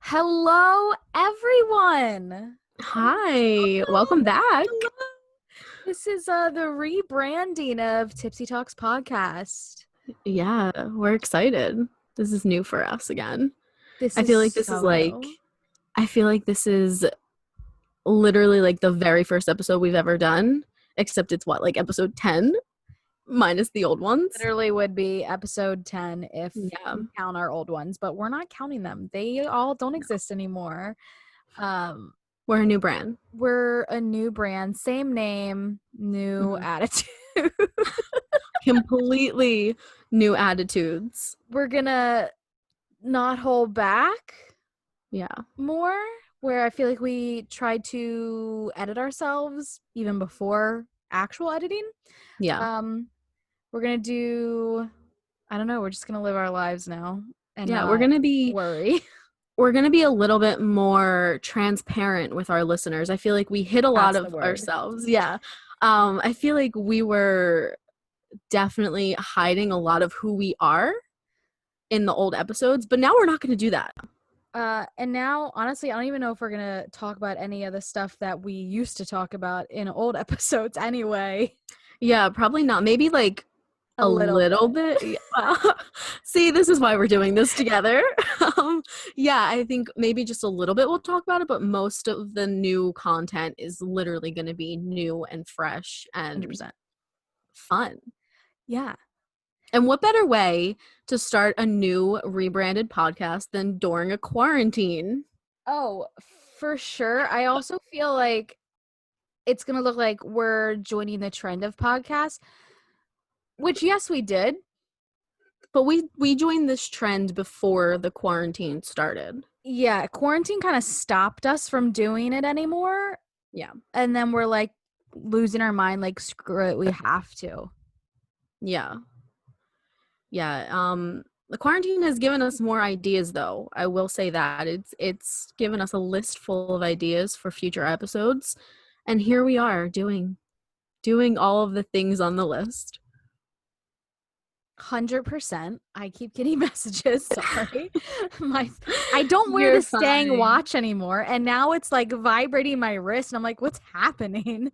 Hello, everyone. Hi, welcome back. Hello. This is the rebranding of Tipsy Talks podcast. Yeah, we're excited. This is new for us again. This I feel like this is like, new. I feel like this is literally like the very first episode we've ever done, except it's what, like episode 10 minus the old ones. Literally would be episode 10 if Yeah. you count our old ones, but we're not counting them. They all don't exist anymore. We're a new brand. We're a new brand, same name, new attitude. Completely new attitudes. We're gonna not hold back. Yeah. More, where I feel like we tried to edit ourselves even before actual editing. Yeah. We're gonna do, I don't know, we're just gonna live our lives now and we're gonna be worry. We're gonna be a little bit more transparent with our listeners. I feel like we hid a lot of ourselves. Yeah. I feel like we were definitely hiding a lot of who we are in the old episodes, but now we're not gonna do that. And now, honestly, I don't even know if we're gonna talk about any of the stuff that we used to talk about in old episodes anyway. Yeah, probably not. Maybe like a little bit. Yeah. See, this is why we're doing this together. Yeah, I think maybe just a little bit we'll talk about it, but most of the new content is literally going to be new and fresh and 100%. fun. Yeah. And what better way to start a new rebranded podcast than during a quarantine? Oh, for sure. I also feel like it's going to look like we're joining the trend of podcasts, which, yes, we did. But we joined this trend before the quarantine started. Yeah, quarantine kind of stopped us from doing it anymore. Yeah. And then we're like losing our mind, like, screw it, we have to. Yeah. Yeah. The quarantine has given us more ideas, though. I will say that. It's given us a list full of ideas for future episodes. And here we are doing all of the things on the list. 100%. I keep getting messages. Sorry. I don't wear the Stang watch anymore. And now it's like vibrating my wrist. And I'm like, what's happening?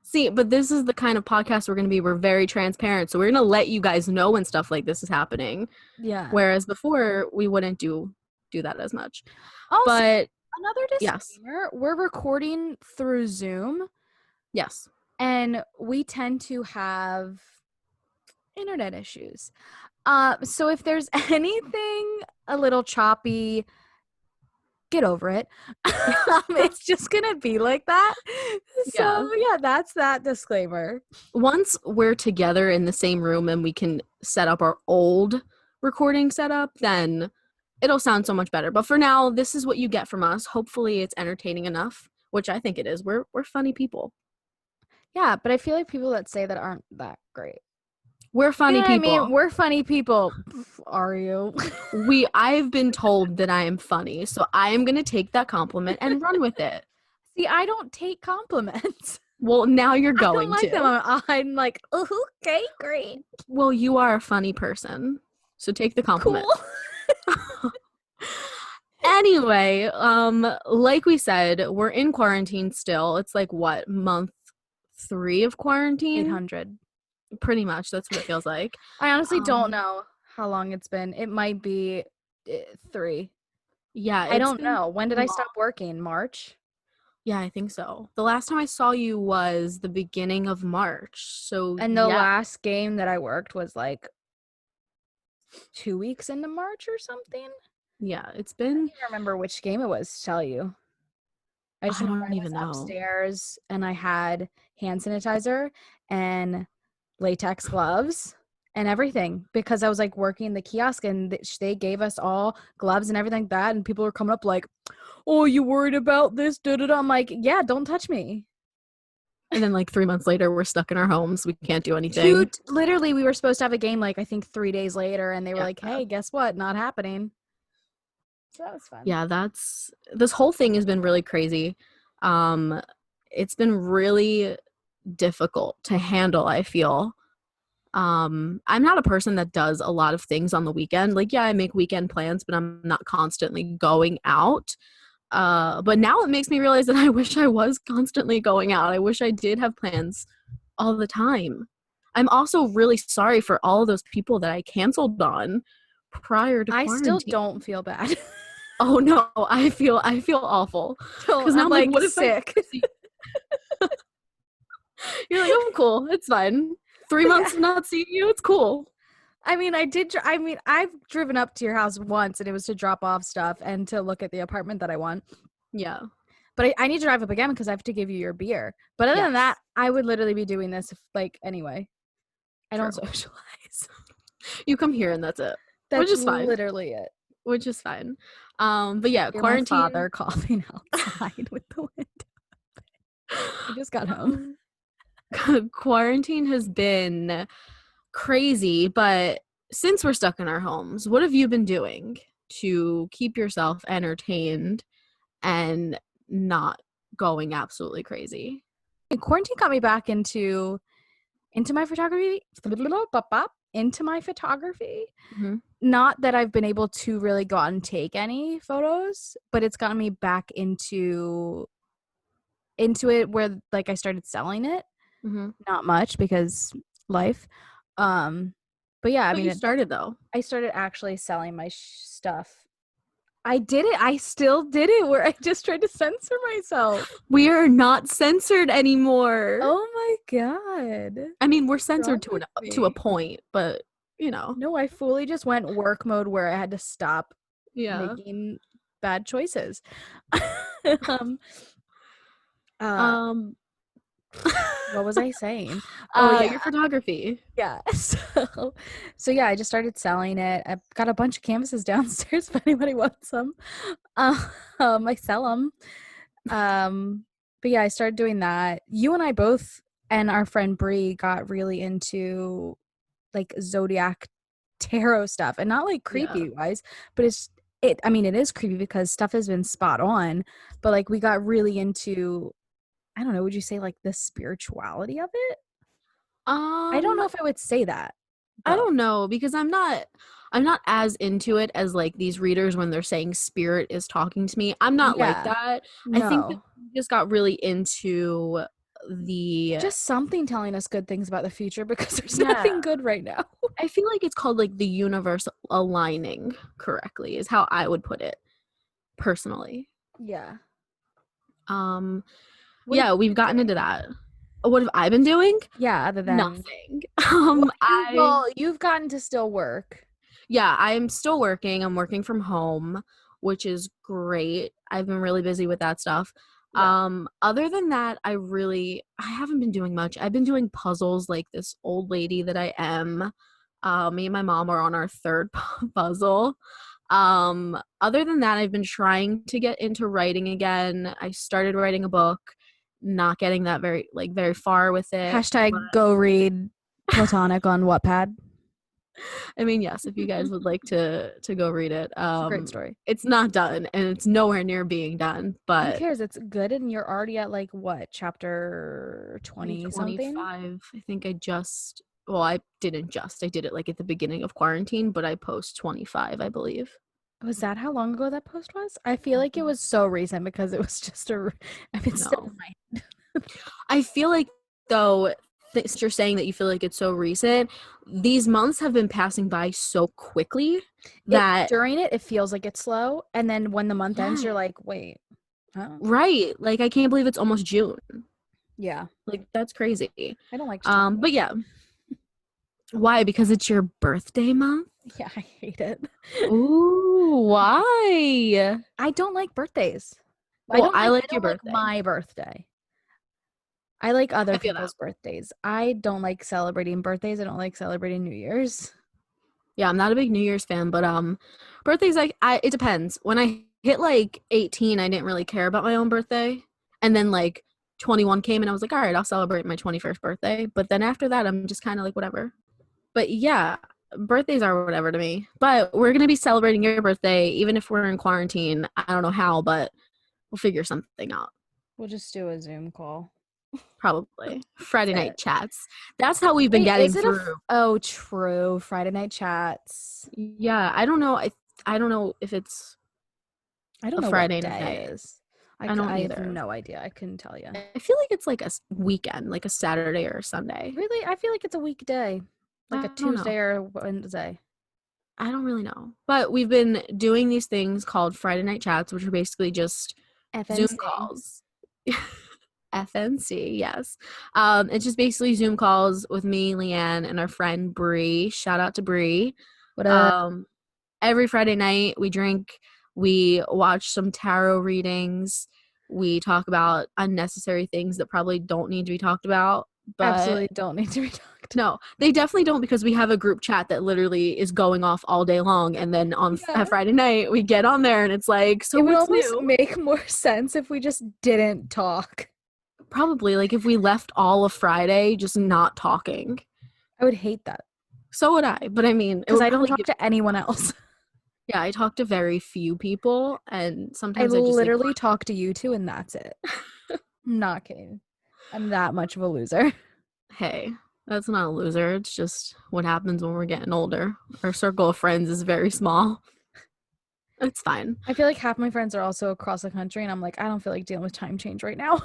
See, but this is the kind of podcast we're going to be. We're very transparent. So we're going to let you guys know when stuff like this is happening. Yeah. Whereas before, we wouldn't do that as much. Also, but another disclaimer, yes. We're recording through Zoom. Yes. And we tend to have internet issues. So if there's anything a little choppy, get over it. It's just gonna be like that. So yeah, that's that disclaimer. Once we're together in the same room and we can set up our old recording setup, then it'll sound so much better. But for now, this is what you get from us. Hopefully it's entertaining enough, which I think it is. We're funny people. Yeah, but I feel like people that say that aren't that great. We're funny people. I mean, we're funny people. Are you? I've been told that I am funny, so I am going to take that compliment and run with it. See, I don't take compliments. Well, now you're going to. Them. I'm like, oh, okay, great. Well, you are a funny person, so take the compliment. Cool. Anyway, like we said, we're in quarantine still. It's like what, month 3 of quarantine? 800. Pretty much, that's what it feels like. I honestly don't know how long it's been. It might be 3. Yeah, I don't know. When did I stop working? March? Yeah, I think so. The last time I saw you was the beginning of March. So and the last game that I worked was like 2 weeks into March or something. Yeah, it's been. I can't remember which game it was to tell you. I don't even know. Upstairs, and I had hand sanitizer and latex gloves and everything because I was like working the kiosk and they gave us all gloves and everything like that, and people were coming up like, oh, you worried about this? I'm like, yeah, don't touch me. And then like 3 months later, we're stuck in our homes. We can't do anything. Dude, literally, we were supposed to have a game like I think 3 days later, and they were like, hey, guess what? Not happening. So that was fun. Yeah, this whole thing has been really crazy. it's been really difficult to handle, I feel. I'm not a person that does a lot of things on the weekend. Like, yeah, I make weekend plans, but I'm not constantly going out. But now it makes me realize that I wish I was constantly going out. I wish I did have plans all the time. I'm also really sorry for all those people that I canceled on prior to I still quarantine. don't feel bad. Oh no, I feel awful. Because now I'm I'm like, like what if sick. You're like, oh, cool, it's fine. 3 months of not seeing you, it's cool. I mean, I've driven up to your house once, and it was to drop off stuff and to look at the apartment that I want. Yeah. But I need to drive up again because I have to give you your beer. But other than that, I would literally be doing this anyway. I don't socialize. You come here and that's it. That's which is fine. literally it. Which is fine. But yeah, Hear quarantine. My father coughing outside with the window. He just got home. Quarantine has been crazy, but since we're stuck in our homes, what have you been doing to keep yourself entertained and not going absolutely crazy? Quarantine got me back into my photography. Mm-hmm. Not that I've been able to really go out and take any photos, but it's gotten me back into it where like I started selling it. Mm-hmm. Not much because life. But yeah, I mean, you started though. I started actually selling my stuff. I did it. I still did it where I just tried to censor myself. We are not censored anymore. Oh my god. I mean, we're censored to a point, but you know. No, I fully just went work mode where I had to stop making bad choices. What was I saying? Your photography. Yeah. So yeah, I just started selling it. I've got a bunch of canvases downstairs if anybody wants them. I sell them. But yeah, I started doing that. You and I both and our friend Bree got really into like zodiac tarot stuff, and not like creepy wise, but I mean, it is creepy because stuff has been spot on, but like we got really into, I don't know, would you say like the spirituality of it? I don't know if I would say that. I don't know, because I'm not as into it as like these readers when they're saying spirit is talking to me. I'm not like that. No. I think that we just got really into just something telling us good things about the future, because there's nothing good right now. I feel like it's called like the universe aligning correctly is how I would put it personally. Yeah. We've gotten into that. What have I been doing? Yeah, other than nothing. You've gotten to still work. Yeah, I'm still working. I'm working from home, which is great. I've been really busy with that stuff. Yeah. Other than that, I haven't been doing much. I've been doing puzzles like this old lady that I am. Me and my mom are on our third puzzle. Other than that, I've been trying to get into writing again. I started writing a book, not getting that very far with it. Hashtag go read Platonic on Wattpad. I mean, yes, if you guys would like to go read it. It's a great story. It's not done, and it's nowhere near being done, but who cares? It's good, and you're already at like what, chapter 20 something? 25. I think I did it like at the beginning of quarantine, but I post 25, I believe. Was that how long ago that post was? I feel like it was so recent because it was just still in my head. I feel like though, you're saying that you feel like it's so recent, these months have been passing by so quickly that during it feels like it's slow, and then when the month ends you're like, wait, right, like I can't believe it's almost June. Yeah, like that's crazy. I don't like but yeah. Why? Because it's your birthday month? Yeah, I hate it. Ooh, why? I don't like birthdays. Well, I like your birthday. Like my birthday. I like other people's birthdays. I don't like celebrating birthdays. I don't like celebrating New Year's. Yeah, I'm not a big New Year's fan, but birthdays, it depends. When I hit like 18, I didn't really care about my own birthday. And then like 21 came and I was like, all right, I'll celebrate my 21st birthday. But then after that, I'm just kind of like, whatever. But yeah, birthdays are whatever to me. But we're going to be celebrating your birthday, even if we're in quarantine. I don't know how, but we'll figure something out. We'll just do a Zoom call. Probably. That's Friday night it. chats. That's how we've been Wait, getting is it through. oh, true. Friday night chats. Yeah, I don't know. I don't know if it's I don't a know what Friday day night. it is. I don't I have either. no idea. I couldn't tell you. I feel like it's like a weekend, like a Saturday or a Sunday. Really? I feel like it's a weekday, like a I don't Tuesday know. or a Wednesday. I don't really know. But we've been doing these things called Friday night chats, which are basically just Zoom FNC. calls. FNC, yes. It's just basically Zoom calls with me, Leanne, and our friend Bree. Shout out to Bree. What a Um, every Friday night we drink, we watch some tarot readings, we talk about unnecessary things that probably don't need to be talked about, but absolutely don't need to be talked. no, they definitely don't, because we have a group chat that literally is going off all day long, and then on Yeah. Friday night we get on there and it's like, so It would what's almost new? make more sense if we just didn't talk. Probably, like, if we left all of Friday just not talking. I would hate that So would I, but I mean, it because would I don't probably talk give. to anyone else. Yeah, I talk to very few people, and I sometimes I just ignore. literally talk to you two and that's it. I'm not kidding. I'm that much of a loser. Hey, that's not a loser. It's just what happens when we're getting older. Our circle of friends is very small. It's fine. I feel like half my friends are also across the country and I'm like, I don't feel like dealing with time change right now.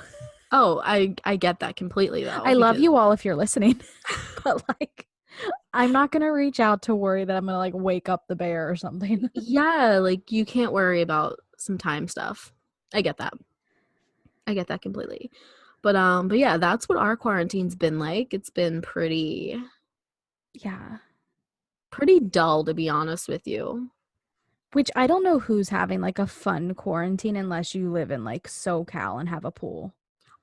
Oh, I get that completely though, I love because you all if you're listening, but like I'm not gonna reach out to worry that I'm gonna like wake up the bear or something. yeah, like you can't worry about some time stuff. I get that. I get that completely. But yeah, that's what our quarantine's been like. It's been Yeah. pretty dull, to be honest with you. Which I don't know who's having like a fun quarantine unless you live in like SoCal and have a pool.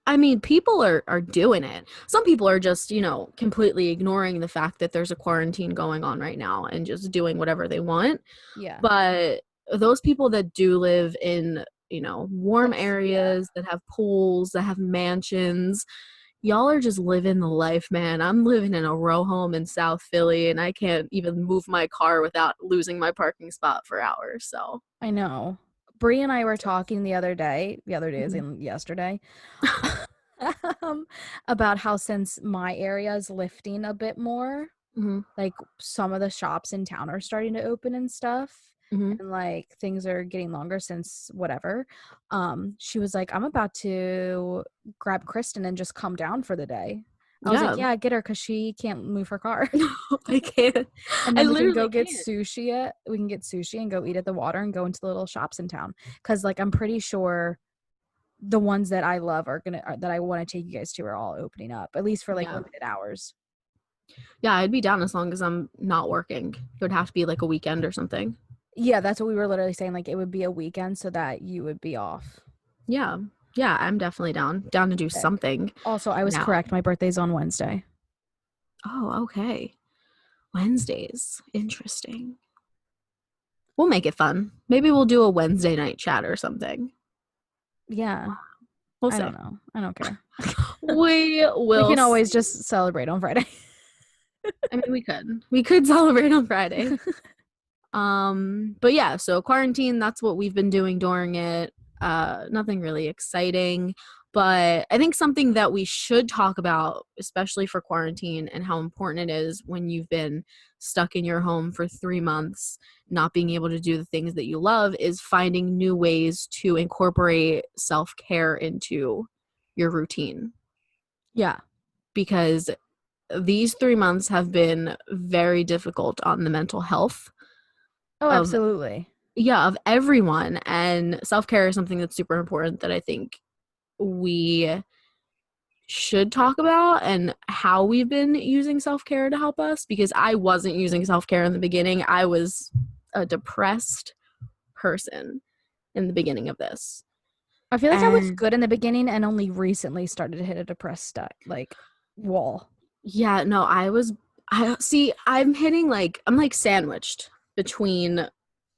I mean, people are doing it. Some people are just, completely ignoring the fact that there's a quarantine going on right now and just doing whatever they want. Yeah. But those people that do live in, warm Like, yeah. areas that have pools, that have mansions, y'all are just living the life, man. I'm living in a row home in South Philly and I can't even move my car without losing my parking spot for hours. So, I know. Bree and I were talking the other day is mhm. in yesterday, um, about how since my area is lifting a bit more, Mhm. like some of the shops in town are starting to open and stuff. Mhm. And like things are getting longer since whatever. She was like, I'm about to grab Kristen and just come down for the day. I was like, Yeah. yeah, get her because she can't move her car. I can't. And I then we can go literally get can't. we can get sushi and go eat at the water and go into the little shops in town. Cause like I'm pretty sure the ones that I love that I want to take you guys to are all opening up, at least for like Yeah. limited hours. Yeah, I'd be down as long as I'm not working. It would have to be like a weekend or something. Yeah, that's what we were literally saying. Like it would be a weekend so that you would be off. Yeah. Yeah, I'm definitely down. Down to do Sick. something Also, I was now. correct. My birthday's on Wednesday. Oh, okay. Wednesdays. Interesting. We'll make it fun. Maybe we'll do a Wednesday night chat or something. Yeah. We'll I see. don't know. I don't care. We We will can always see. just celebrate on Friday. I mean, we could. We could celebrate on Friday. But yeah, so quarantine, that's what we've been doing during it. Nothing really exciting, but I think something that we should talk about, especially for quarantine and how important it is when you've been stuck in your home for 3 months, not being able to do the things that you love, is finding new ways to incorporate self-care into your routine. Yeah. Because these 3 months have been very difficult on the mental health Oh, of absolutely. yeah, of everyone. And self-care is something that's super important that I think we should talk about, and how we've been using self-care to help us, because I wasn't using self-care in the beginning. I was a depressed person in the beginning of this. I feel like I was And good in the beginning and only recently started to hit a depressed like wall. yeah, no, I see, I'm like sandwiched between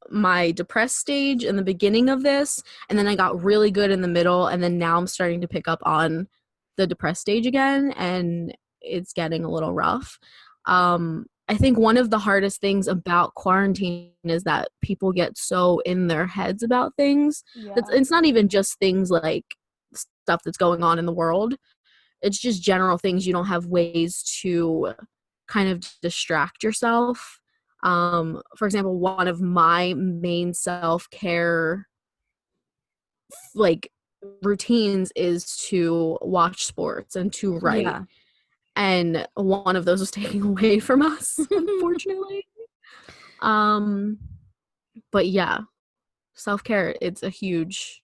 my depressed stage in the beginning of this, and then I got really good in the middle, and then now I'm starting to pick up on the depressed stage again, and it's getting a little rough. I think one of the hardest things about quarantine is that people get so in their heads about things. Yeah. It's not even just things like stuff that's going on in the world. It's just general things. You don't have ways to kind of distract yourself. For example, one of my main self-care like routines is to watch sports and to write. Yeah. And one of those was taken away from us, unfortunately. But yeah, self-care, it's a huge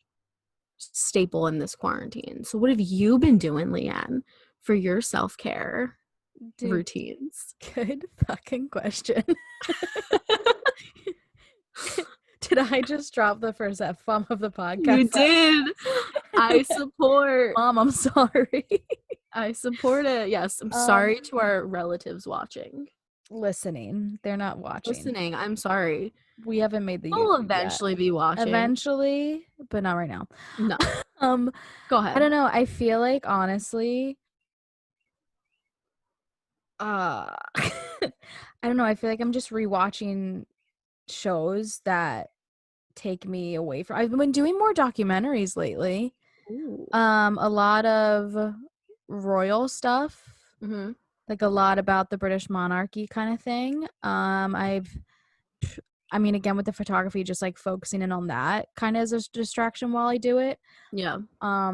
staple in this quarantine. So what have you been doing, LeAnne, for your self-care routines? Good fucking question. Did I just drop the first F-bomb of the podcast? You did. I support. Mom, I'm sorry. I support it. Yes, I'm sorry to our relatives watching. Listening. They're not watching. Listening. I'm sorry. We haven't made the I'll YouTube eventually yet. be watching. Eventually, but not right now. No. Go ahead. I don't know. I feel like, honestly, I don't know. I feel like I'm just rewatching shows that take me away from. I've been doing more documentaries lately. Ooh. A lot of royal stuff. Mm-hmm. Like a lot about the British monarchy kind of thing. I mean, again, with the photography, just like focusing in on that kind of as a distraction while I do it. Yeah. I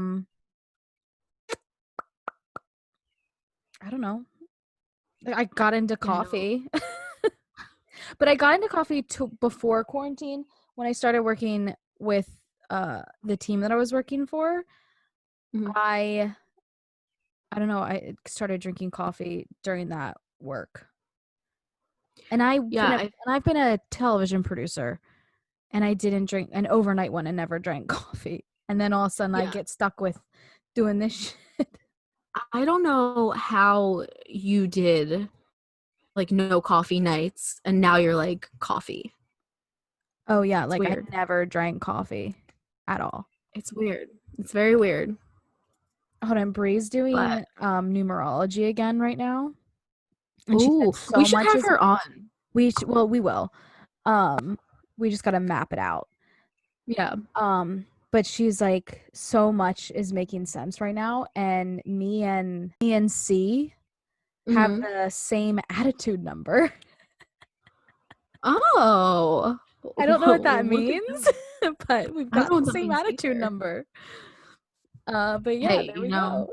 don't know. I got into coffee. But I got into coffee before quarantine when I started working with the team that I was working for. Mm-hmm. I don't know. I started drinking coffee during that work. And I've been a television producer, and I didn't drink an overnight one and never drank coffee. And then all of a sudden I get stuck with doing this shit. I don't know how you did like no coffee nights and now you're like coffee. Oh yeah, like I never drank coffee at all. It's weird. It's very weird. Hold on, Bree's doing numerology again right now. And ooh, we should have her on. We will. We just gotta map it out. Yeah. But she's like, so much is making sense right now, and me and C have the same attitude number. Oh. I don't know what that means, but we've got the same attitude number. But yeah, hey, there we go.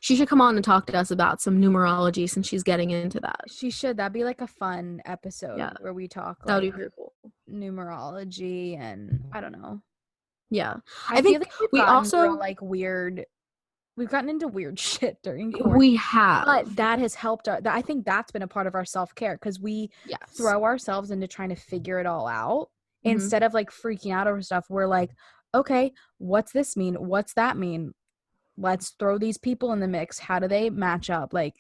She should come on and talk to us about some numerology since she's getting into that. She should. That'd be like a fun episode where we talk that would like be pretty cool. Numerology and I don't know. Yeah. I think we also like weird. We've gotten into weird shit during quarantine. We have. But that has helped I think that's been a part of our self-care because we throw ourselves into trying to figure it all out. Instead of like freaking out over stuff, we're like, okay, what's this mean? What's that mean? Let's throw these people in the mix. How do they match up? Like,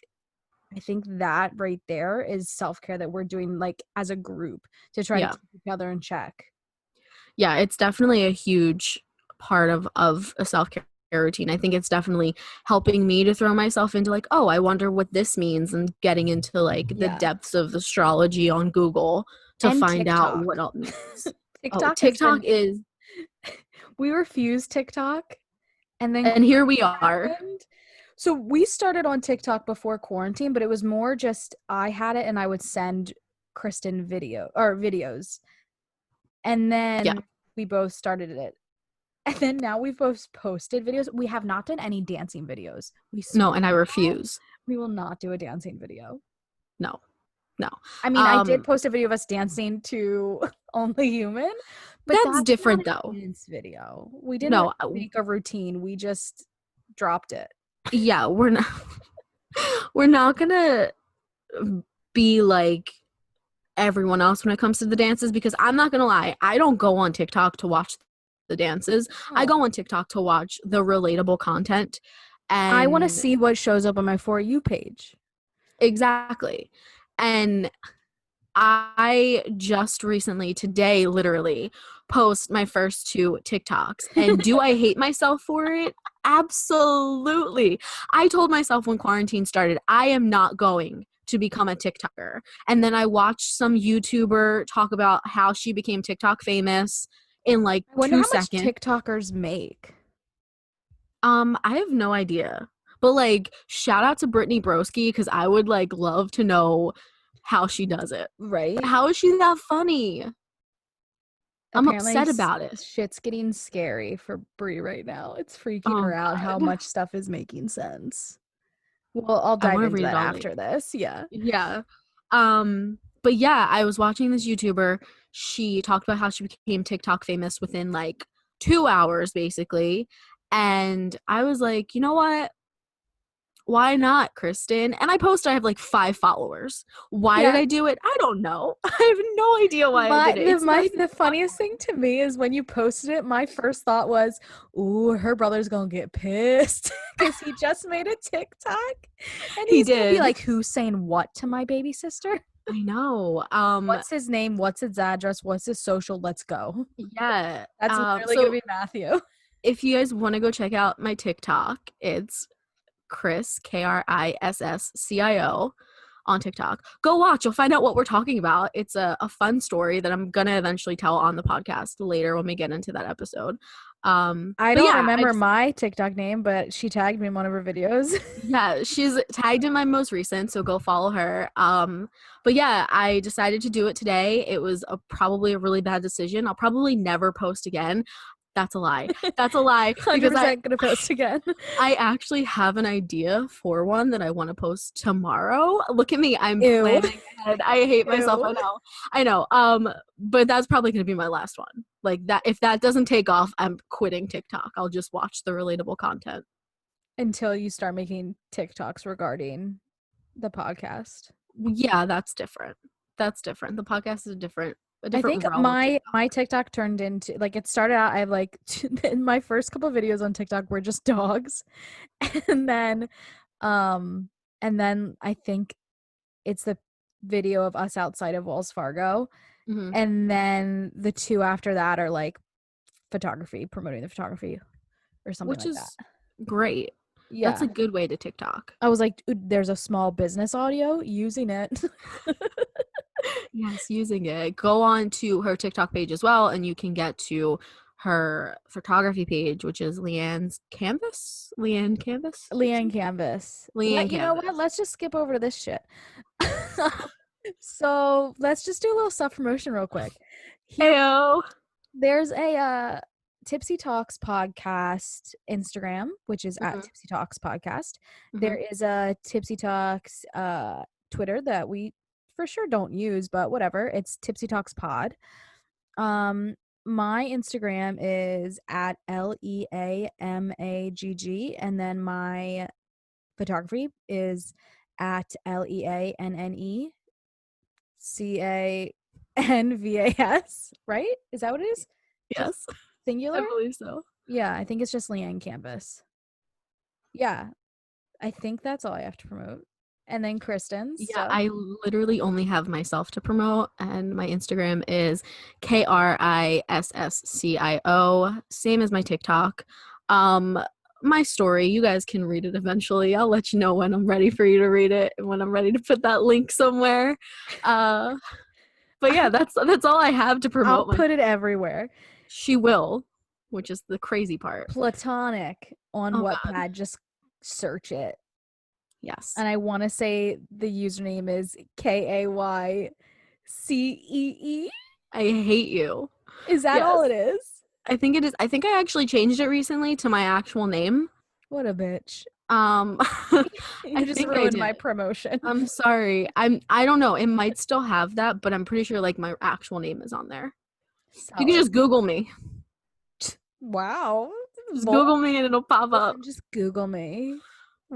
I think that right there is self-care that we're doing like as a group to try to keep each other in check. Yeah, it's definitely a huge part of a self-care routine. I think it's definitely helping me to throw myself into like, oh, I wonder what this means, and getting into like the depths of astrology on Google to find TikTok. out what it means. TikTok is we refuse TikTok, and here we are. So we started on TikTok before quarantine, but it was more just I had it and I would send Kristen videos. And then we both started it. And then now we've both posted videos. We have not done any dancing videos. No, and I refuse. We will not do a dancing video. No. I mean, I did post a video of us dancing to Only Human, but that's different though. Dance video. We didn't make a routine. We just dropped it. Yeah, we're not gonna be like everyone else when it comes to the dances, because I'm not gonna lie, I don't go on TikTok to watch the dances. I go on TikTok to watch the relatable content, and I want to see what shows up on my For You page. Exactly. And I just recently, today, literally, post my first 2 TikToks. And do I hate myself for it? Absolutely. I told myself when quarantine started, I am not going to become a TikToker. And then I watched some YouTuber talk about how she became TikTok famous in like 2 seconds. How much TikTokers make? I have no idea. But like shout out to Brittany Broski because I would like love to know how she does it. Right? How is she that funny? I'm Apparently, upset about it. shit's getting scary for Brie right now. It's freaking Oh her out how God. much stuff is making sense. Well, I'll I dive want to into read it that all after later. this. Yeah. Yeah. But yeah, I was watching this YouTuber. She talked about how she became TikTok famous within like 2 hours, basically. And I was like, you know what? Why not, Kristen? And I have like 5 followers. Why did Yeah. I do it? I don't know. I have no idea why I did it. It's not even The fun. funniest thing to me is when you posted it, my first thought was, "Ooh, her brother's gonna get pissed because he just made a TikTok, and He he's gonna be did. like, who's saying what to my baby sister? I know. What's his name? What's his address? What's his social? Let's go." Yeah. That's literally gonna So be Matthew. if you guys want to go check out my TikTok, it's Krisscio on TikTok. Go watch. You'll find out what we're talking about. It's a fun story that I'm gonna eventually tell on the podcast later when we get into that episode. I But don't yeah, remember my TikTok name, but she tagged me in one of her videos. yeah, she's tagged in my most recent, so go follow her. But yeah, I decided to do it today. It was probably a really bad decision. I'll probably never post again. That's a lie. That's a lie because 100% gonna post again. I actually have an idea for one that I want to post tomorrow. Look at me, I'm Ew. planning ahead. I hate myself. Ew. I know. But that's probably going to be my last one. Like that, if that doesn't take off, I'm quitting TikTok. I'll just watch the relatable content Until you start making TikToks regarding the podcast. Yeah, that's different. That's different. The podcast is a I different think realm of my TikTok. TikTok turned into like it started out. I have like in my first couple videos on TikTok were just dogs, and then, um, I think it's the video of us outside of Wells Fargo, Hmm. and then the two after that are like photography, promoting the photography or something Which like that. is great. That's Yeah, a good way to TikTok. I was like, there's a small business audio using it. Yes, using it. Go on to her TikTok page as well, and you can get to her photography page, which is Leanne's Canvas. Leanne Canvas or LeAnne something. Canvas. Leanne You know what? Canvas. Let's just skip over to this shit. So let's just do a little self promotion real quick. Here, Heyo. there's a Tipsy Talks podcast Instagram, which is at Hmm. Tipsy Talks Podcast. Hmm. There is a Tipsy Talks Twitter that we for sure don't use, but whatever. It's Tipsy Talks Pod. Um, my Instagram is at LEAMAGG, and then my photography is at LEANNECANVAS, right? Is that what it is? Just Yes, I singular? believe so. Yeah, I think it's just LeAnne Canvas. Yeah, I think that's all I have to promote. And then Kristen's Yeah, stuff. I literally only have myself to promote, and my Instagram is KRISSCIO, same as my TikTok. Um, my story, you guys can read it eventually. I'll let you know when I'm ready for you to read it and when I'm ready to put that link somewhere. Uh, but yeah, that's all I have to I'll promote my. put it everywhere. She will, which is the crazy part. Platonic on Oh God, Wattpad. Just search it. yes, And I want to say the username is KAYCEE. I hate you. Is that all Yes, it is? I think it is. I think I actually changed it recently to my actual name. What a bitch. Um, You I just think I ruined did. my promotion. I'm sorry. I don't know. It might still have that, but I'm pretty sure like my actual name is on there. You can Solid. just Google me. Wow. Just Bold. Google me and it'll pop up. Listen, just Google me.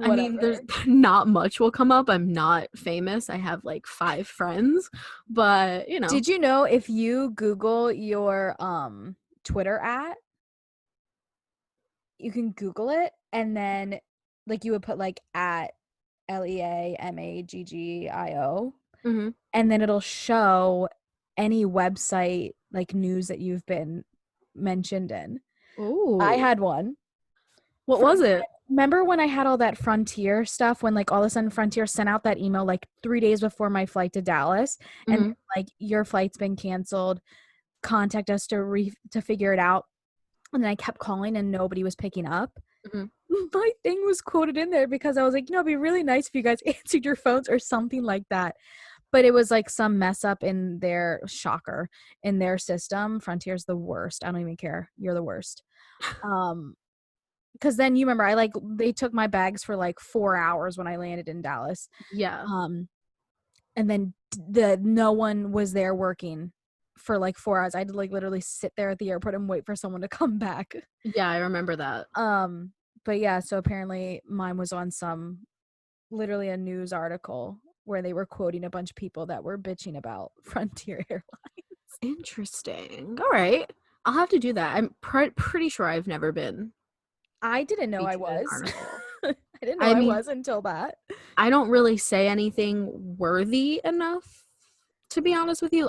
I mean, there's Whatever. not much will come up. I'm not famous. I have like 5 friends, but you know. Did you know if you Google your Twitter you can Google it and then like you would put like at LEAMAGGIO Hmm. and then it'll show any website like news that you've been mentioned in. I Oh, had one. what was it? Remember when I had all that Frontier stuff when like all of a sudden Frontier sent out that email like 3 days before my flight to Dallas and Hmm. like your flight's been canceled, contact us to figure it out. And then I kept calling and nobody was picking up. Mhm. My thing was quoted in there because I was like, it'd be really nice if you guys answered your phones or something like that. But it was like some mess up in their in their system. Frontier's the worst. I don't even care. You're the worst. Because then you remember they took my bags for like 4 hours when I landed in Dallas. Yeah. And then no one was there working for like 4 hours. I had to like literally sit there at the airport and wait for someone to come back. Yeah, I remember that. But yeah, so apparently mine was on literally a news article where they were quoting a bunch of people that were bitching about Frontier Airlines. Interesting. All right. I'll have to do that. I'm pretty sure I've never been I didn't know I featured in an was. article. I didn't know I I mean, was until that. I don't really say anything worthy enough, to be honest with you.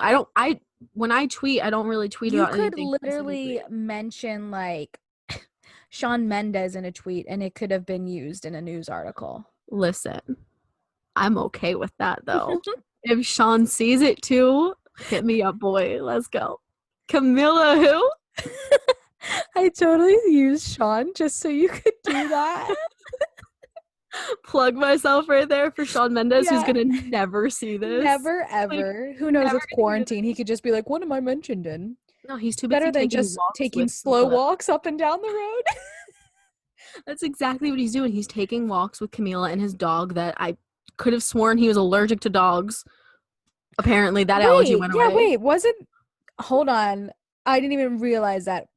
When I tweet, I don't really tweet You about could anything literally specifically. mention like Shawn Mendes in a tweet and it could have been used in a news article. Listen, I'm okay with that though. If Sean sees it too, hit me up, boy. Let's go. Camilla, who? I totally used Sean just so you could do that. Plug myself right there for Shawn Mendes, who's Yeah. gonna never see this. Never Like, ever. Who knows? never It's gonna hear quarantine. He could just be like, "What am I mentioned in?" No, he's too busy Better than taking just walks taking with slow Camila. walks up and down the road. That's exactly what he's doing. He's taking walks with Camila and his dog that I could have sworn he was allergic to dogs. Apparently that allergy went away. Hold on. I didn't even realize that.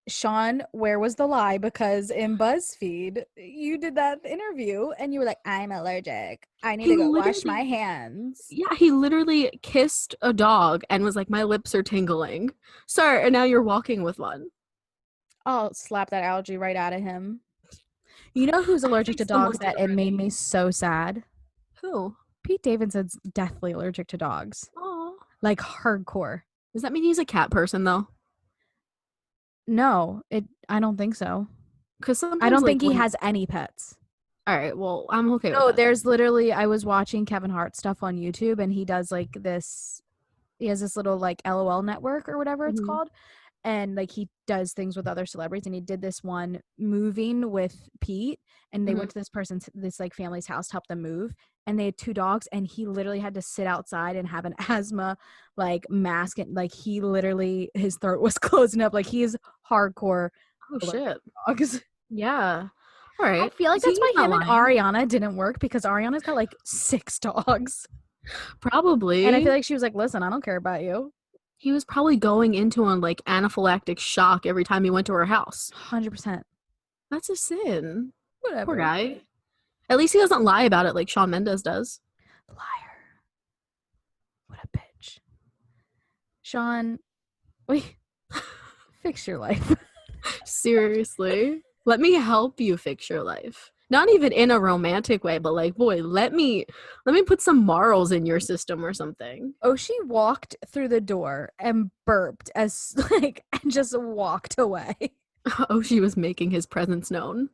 Sean, where was the lie? Because in BuzzFeed, you did that interview and you were like, I'm allergic. I need He to go wash my literally hands. Yeah, he literally kissed a dog and was like, my lips are tingling. Sir, and now you're walking with one. I'll slap that allergy right out of him. You know who's I allergic to think someone dogs did that it made already. me so sad? Who? Pete Davidson's deathly allergic to dogs. Oh. Like hardcore. Does that mean he's a cat person though? No, I don't think so. Because I sometimes don't like think he when has any pets. all right, well, I'm okay with No, that then. there's literally I was watching Kevin Hart stuff on YouTube and he does like this he has this little like LOL network or whatever it's Mhm. called. And like he does things with other celebrities and he did this one moving with Pete and they Mhm. went to this like family's house to help them move and they had 2 dogs and he literally had to sit outside and have an asthma like mask and like he literally his throat was closing up like he is hardcore Oh allergic shit. to dogs. Yeah. All I right. feel like See, that's he's why not him and lying. Ariana didn't work because Ariana's got like 6 dogs and I Probably. feel like she was like listen I don't care about you. He was probably going into a like anaphylactic shock every time he went to her house. 100%. That's a sin. Poor Whatever. guy. At least he doesn't lie about it like Shawn Mendes does. Liar. What a bitch. Sean, wait, fix your life. Seriously. Let me help you fix your life. Not even in a romantic way, but like, boy, let me put some morals in your system or something. Oh, she walked through the door and burped as like and just walked away. Oh, she was making his presence known.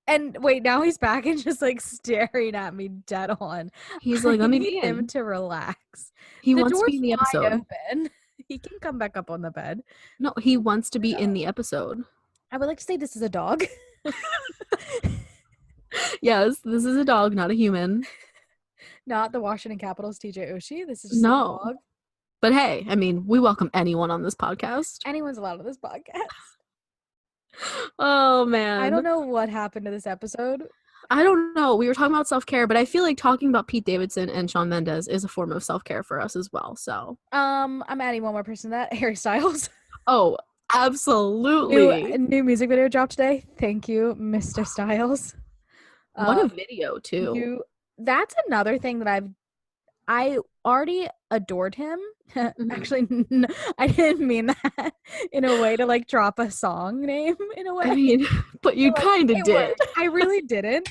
And wait, now he's back and just like staring at me dead on. He's I like, let me need be him in. to relax. He The wants to be door's in the wide episode. open. He can come back up on the bed. No, he wants to be in the episode. I would like to say this is a dog. Yes, this is a dog, not a human. Not the Washington Capitals TJ Oshie. This is just a No. dog. But hey, I mean, we welcome anyone on this podcast. Anyone's allowed on this podcast. Oh I don't man. know what happened to this episode. I don't know. We were talking about self-care, but I feel like talking about Pete Davidson and Shawn Mendes is a form of self-care for us as well. So, I'm adding one more person to that. Harry Styles. oh, New absolutely. new music video dropped today. Thank you, Mr. Styles. What a Um, video, too. you that's another thing that I already adored him. Mhm. Actually, I didn't mean that in a way to like drop a song name in a I way. mean, but you But, like, kind of it did. worked. I really didn't.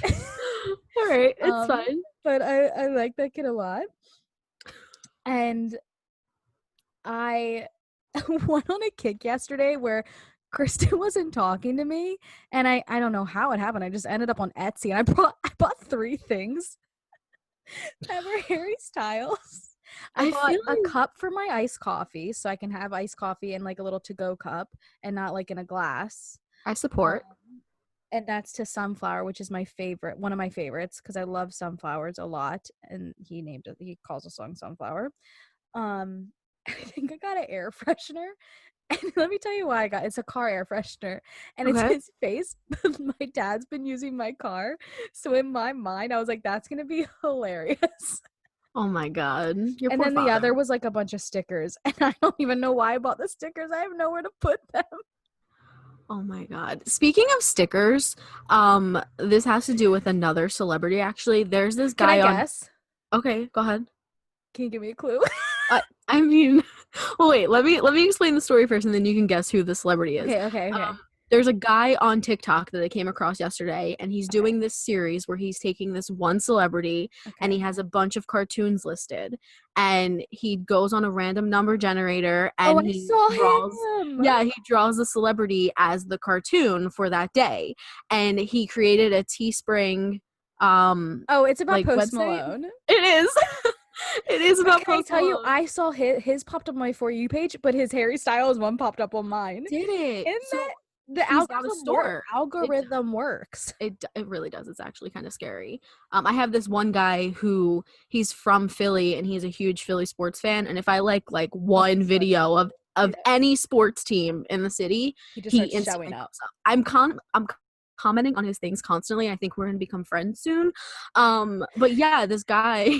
All right, it's um, fine. but I like that kid a lot. And I went on a kick yesterday where Kristen wasn't talking to me, and I don't know how it happened. I just ended up on Etsy, and I bought 3 things that were Harry Styles. I I bought feel a like cup for my iced coffee, so I can have iced coffee in like a little to-go cup and not like in a glass. I Um, support. and that's to Sunflower, which is one of my favorites, because I love sunflowers a lot, and he calls the song Sunflower. I think I got an air freshener, and let me tell you why it's a car air freshener, and it's Okay. his face. My dad's been using my car, so in my mind I was like, that's gonna be hilarious. Oh my God. Your And poor then the other father. was like a bunch of stickers, and I don't even know why I bought the stickers. I have nowhere to put them. Oh my God. Speaking of stickers, this has to do with another celebrity actually. There's this Can I guy on. guess? Okay, go ahead. Can you give me a clue? I mean, well, wait, let me explain the story first and then you can guess who the celebrity is. Okay. There's a guy on TikTok that I came across yesterday, and he's doing this series where he's taking this one celebrity and he Okay. has a bunch of cartoons listed, and he goes on a random number generator Oh, and I he saw draws him. yeah, he draws the celebrity as the cartoon for that day. And he created a Teespring Oh, it's about like Post website. Malone. It is. It is But about can I Post tell you, Malone. I saw his popped up on my For You page, but his Harry Styles one popped up on mine. Did it? Isn't So that the he's got a store. It algorithm works? it really does. It's actually kind of scary. I have this one guy who he's from Philly and he's a huge Philly sports fan. And if I like Oh, one he's such video of yeah. any sports team in the city, He just he starts showing instantly up. pops up. I'm commenting on his things constantly. I think we're gonna become friends soon. But yeah, this guy,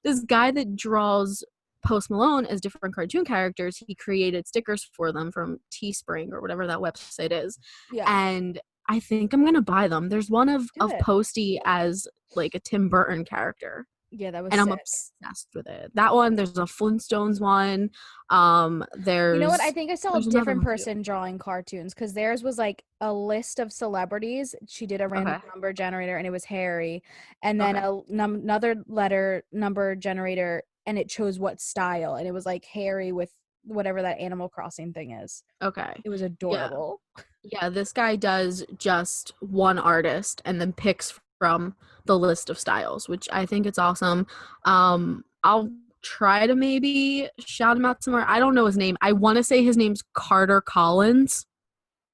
this guy that draws Post Malone as different cartoon characters, he created stickers for them from Teespring or whatever that website is. Yeah, And I think I'm gonna buy them. There's one of do it. Posty as like a Tim Burton character, Yeah, that was and I'm sick. obsessed with it. That one. There's a Flintstones one. You know what? I think I saw a There's another different one too. person drawing cartoons, because theirs was like a list of celebrities. She did a random Okay. number generator, and it was Harry, and then Okay. another letter number generator, and it chose what style, and it was like Harry with whatever that Animal Crossing thing is. Okay. It was Yeah. adorable. Yeah. This guy does just one artist and then picks from the list of styles, which I think it's awesome. I'll try to maybe shout him out somewhere. I don't know his name. I want to say his name's Carter Collins.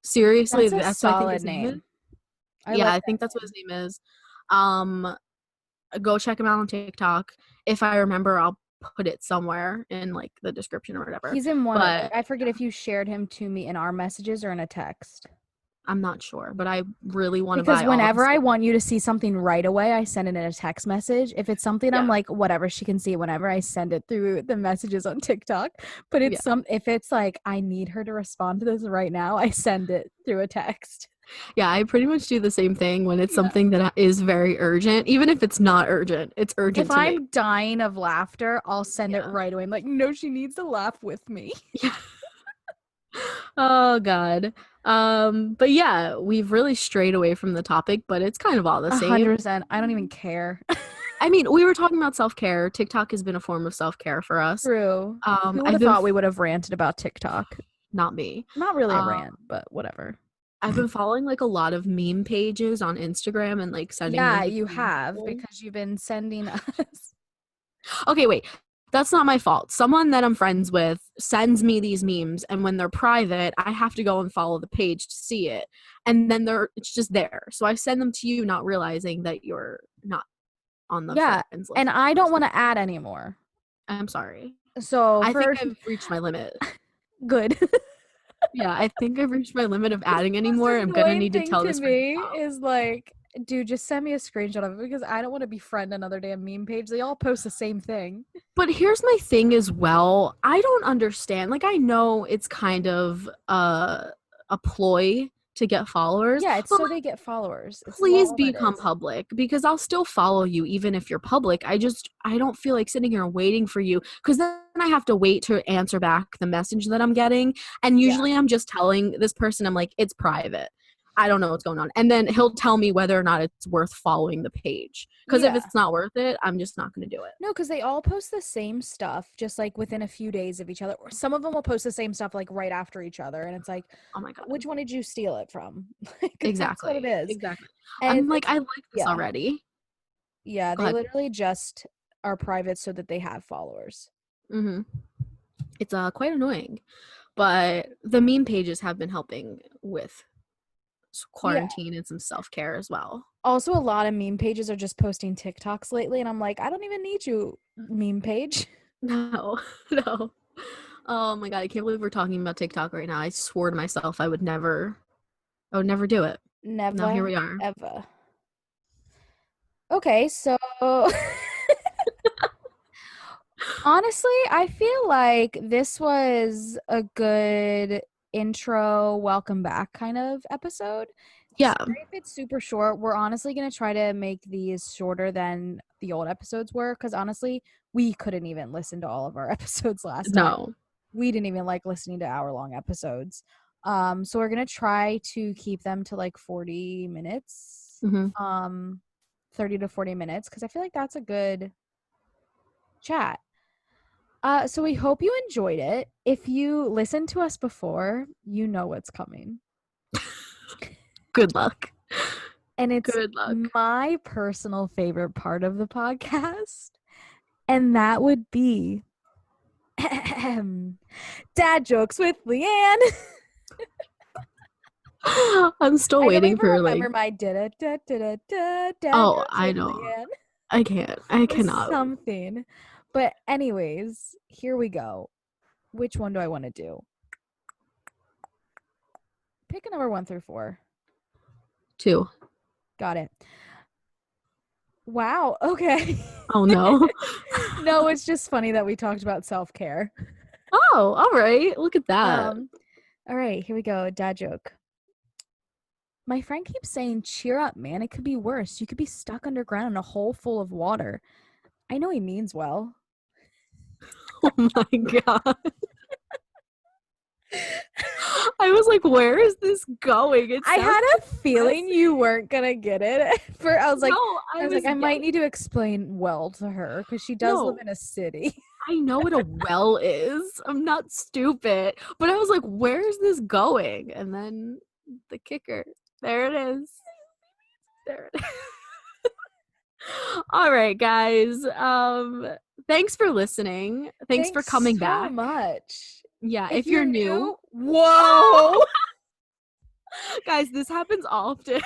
Seriously, That's a that's what I think solid his name is. name. I Yeah, like I that think that's what his name. name is. Um, Go check him out on TikTok. If I remember, I'll put it somewhere in like the description or whatever. He's in one of, like, But I forget if you shared him to me in our messages or in a text. I'm not sure. But I really want to Because buy all of whenever his I stickers. want you to see something right away, I send it in a text message. If it's something I'm Yeah, like, whatever, she can see it whenever, I send it through the messages on TikTok. But yeah, if it's like, I need her to respond to this right now, I send it through a text. yeah. I pretty much do the same thing when it's Yeah. something that is very urgent. Even if it's not urgent, it's If urgent to me. I'm dying of laughter, I'll send it Yeah, right away. I'm like, no, she needs to laugh with me. yeah. Oh God. But yeah, we've really strayed away from the topic, but it's kind of all the same. 100%. I don't even care. I mean, we were talking about self-care. TikTok has been a form of self-care for us. True. Who would I've have been thought we would have ranted about TikTok? not me. Not really a Um, rant, but whatever. I've been following like a lot of meme pages on Instagram and like sending Yeah, them you between have, people. because you've been sending us. Okay, wait. That's not my fault. Someone that I'm friends with sends me these memes, and when they're private, I have to go and follow the page to see it. And then it's just there. So I send them to you not realizing that you're not on the Yeah, friends list and of the I don't want person. to add anymore. I'm sorry. So I think for I've reached my limit. good. Yeah, I think I've reached my limit of adding anymore. Most I'm gonna annoying need to thing tell to this friend me to stop. is like, dude, just send me a screenshot of it, because I don't want to befriend another damn meme page. They all post the same thing. But here's my thing as well. I don't understand. Like, I know it's kind of a ploy to get followers, Yeah, it's but so like, they get followers. It's please all that become is. public because I'll still follow you even if you're public. I don't feel like sitting here and waiting for you because then I have to wait to answer back the message that I'm getting. And Yeah. usually I'm just telling this person, I'm like, it's private. I don't know what's going on. And then he'll tell me whether or not it's worth following the page. Because if Yeah. it's not worth it, I'm just not going to do it. No, because they all post the same stuff, just like within a few days of each other. Or some of them will post the same stuff like right after each other, and it's like, Oh my God. which one did you steal it from? Like, that's what it Exactly. is. Exactly. And I'm like, I like this yeah, already. yeah, Go they ahead. literally just are private so that they have followers. Mm-hmm. It's quite annoying. But the meme pages have been helping with quarantine and some self-care as well. Also, a lot of meme pages are just posting TikToks lately, and I'm like, I don't even need you, meme page. No. Oh my god, I can't believe we're talking about TikTok right now. I swore to myself I would never do it. Never. Now here we are. Ever. Okay, so honestly, I feel like this was a good intro, welcome back kind of episode. Yeah. Sorry if it's super short. We're honestly going to try to make these shorter than the old episodes were, because honestly, we couldn't even listen to all of our episodes last time. No. We didn't even like listening to hour-long episodes. So we're going to try to keep them to like 40 minutes. 30 to 40 minutes, because I feel like that's a good chat. So we hope you enjoyed it. If you listened to us before, you know what's coming. Good luck. And it's my personal favorite part of the podcast. And that would be Dad Jokes with LeAnne. I'm still waiting for remember my dad oh, jokes I with know. LeAnne. I cannot. Something. But anyways, here we go. Which one do I want to do? Pick a number 1 through 4. 2. Got it. Wow. Okay. Oh no. No, it's just funny that we talked about self-care. Oh, all right. Look at that. All right, here we go. Dad joke. My friend keeps saying, cheer up, man. It could be worse. You could be stuck underground in a hole full of water. I know he means well. Oh my god. I was like, where is this going? I had a feeling you weren't gonna get it. I was like, I might need to explain well to her, because she does live in a city. I know what a well is. I'm not stupid. But I was like, where is this going? And then the kicker. There it is. There it is. All right, guys. Thanks for listening. Thanks for coming back. So much. Yeah, if you're new. Whoa. Guys, this happens often.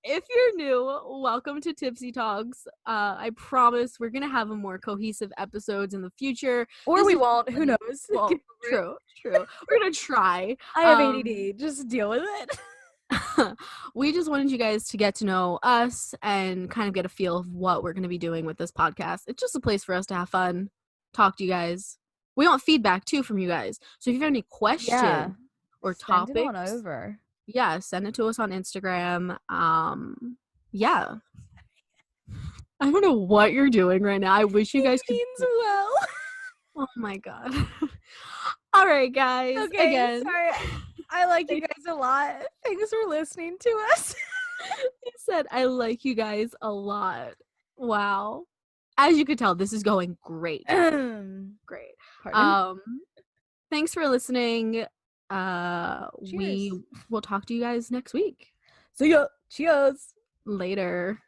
If you're new, welcome to Tipsy Talks. I promise we're gonna have a more cohesive episodes in the future. Or we won't. Who knows? Well, true. We're gonna try. I have ADD. Just deal with it. We just wanted you guys to get to know us and kind of get a feel of what we're gonna be doing with this podcast. It's just a place for us to have fun, talk to you guys. We want feedback too from you guys. So if you have any questions or topics, send it on over. Yeah, send it to us on Instagram. Yeah. I don't know what you're doing right now. I wish you guys could. Means well. Oh my god. All right, guys. Okay, again. Sorry. I like you guys a lot. Thanks for listening to us. He said, I like you guys a lot. Wow. As you could tell, this is going great. Great. Pardon? Thanks for listening. We will talk to you guys next week. See ya. Cheers. Later.